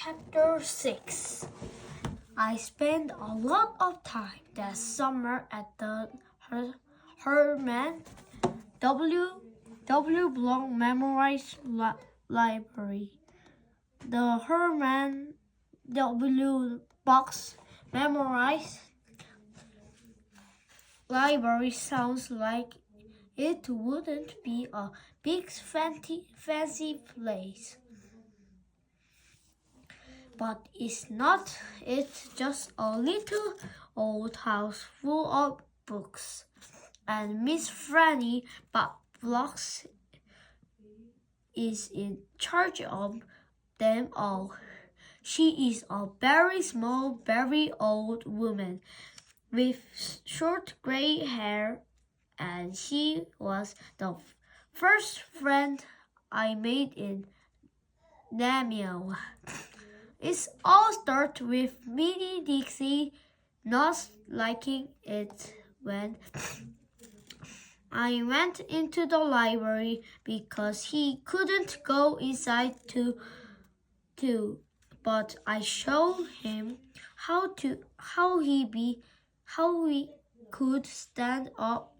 Chapter 6. I spent a lot of time that summer at the Herman W. Block Memorized Library. The Herman W. Box Memorized Library sounds like it wouldn't be a big fancy place. But it's not. It's just a little old house full of books. And Miss Franny Blocks is in charge of them all. She is a very small, very old woman with short gray hair, and she was the first friend I made in Dicamillo. It all started with Winn-Dixie not liking it when I went into the library because he couldn't go inside too. But I showed him how he could stand up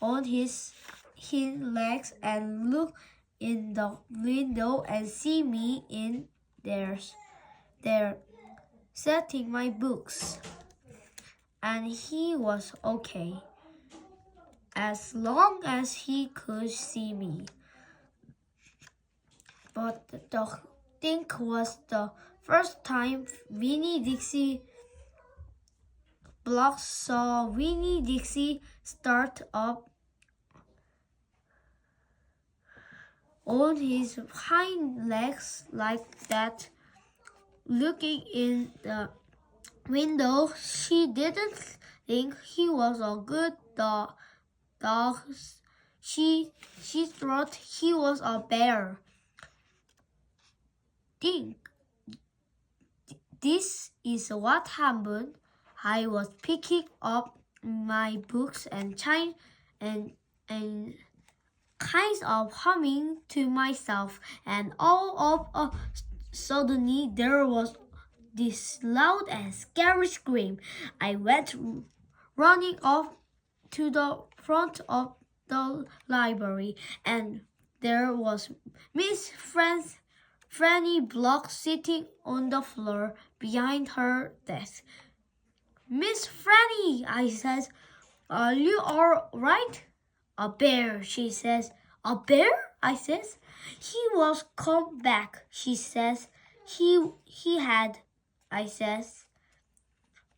on his hind legs and look in the window and see me in there setting my books. And he was okay as long as he could see me. But the thing was the first time Winn-Dixie Blocks saw Winn-Dixie start up on his hind legs like that, looking in the window. She didn't think he was a good dog. She thought he was a bear. This is what happened. I was picking up my books and kinds of humming to myself, and all of a suddenly there was this loud and scary scream. I went running off to the front of the library, and there was Miss Franny Block sitting on the floor behind her desk. "Miss Franny," I says, "are you all right?" "A bear," she says. "A bear?" I says. "He was come back," she says. He had," I says.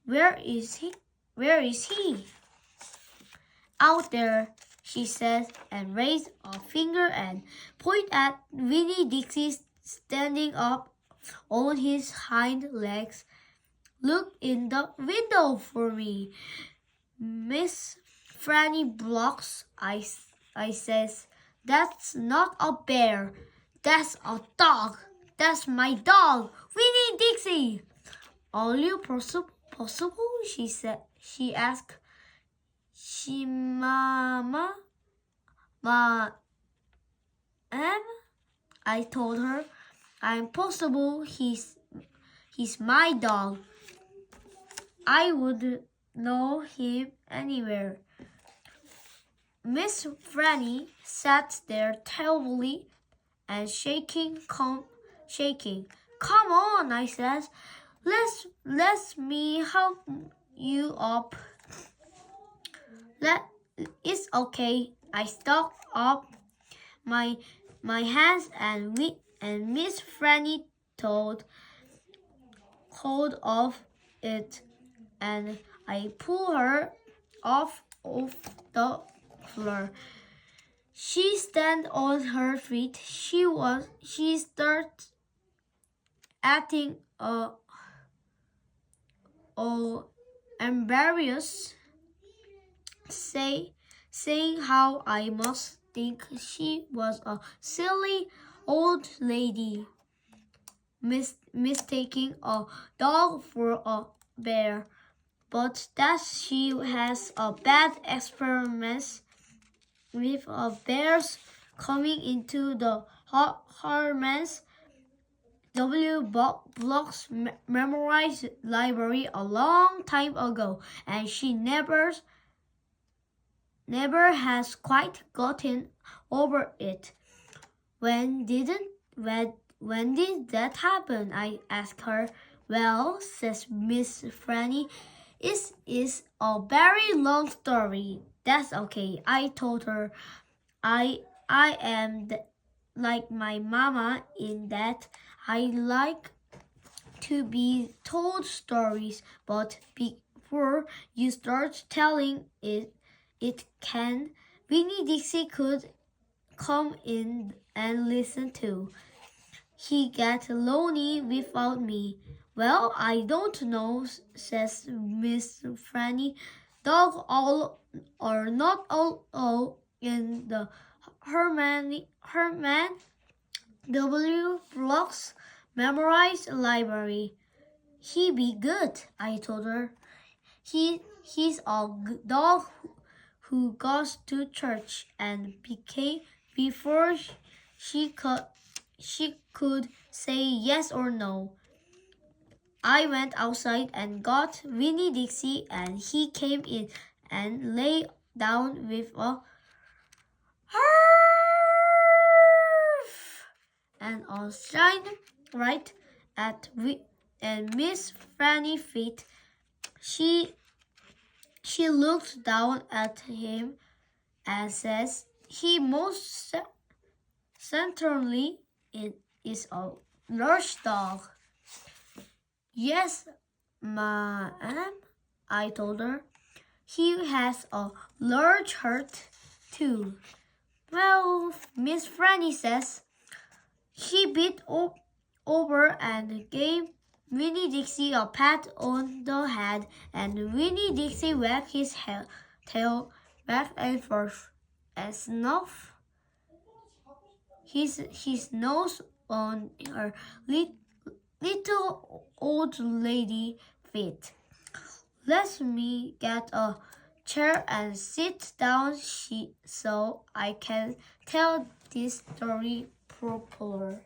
Where is he? "Out there," she says, and raised a finger and pointed at Winn-Dixie standing up on his hind legs. "Look in the window for me, Miss Franny Blocks," I says. "That's not a bear. That's a dog. That's my dog, Winn-Dixie." "Are you possible?" She asked. "Mama, I told her. "I'm possible. He's my dog. I would know him anywhere." Miss Franny sat there terribly and shaking. "Come on," I says. Let me help you up." It's okay." I stuck up my hands and Miss Franny told hold of it, and I pulled her off the floor. She stand on her feet. She started acting embarrassed, saying how I must think she was a silly old lady mistaking a dog for a bear, but that she has a bad experience with bears coming into the Harman's W. Block's memorized library a long time ago, and she never has quite gotten over it. When did that happen? I asked her. Well, says Miss Franny, it is a very long story. That's okay. I told her I am like my mama in that I like to be told stories, but before you start telling it can Winn-Dixie could come in and listen too. He get lonely without me. Well, I don't know, says Miss Franny. Dog all or not all in the Herman W. Block's memorized library. He be good, I told her. He's a dog who goes to church and became before she could say yes or no. I went outside and got Winn-Dixie, and he came in and lay down with a and a shine right at Miss Franny's feet. She looked down at him and says, "He most certainly is a large dog." "Yes, ma'am," I told her. "He has a large heart, too." "Well," Miss Franny says. She bit over and gave Winn-Dixie a pat on the head, and Winn-Dixie wagged his tail back and forth and snuffed his nose on her little old lady feet. "Let me get a chair and sit down so I can tell this story properly."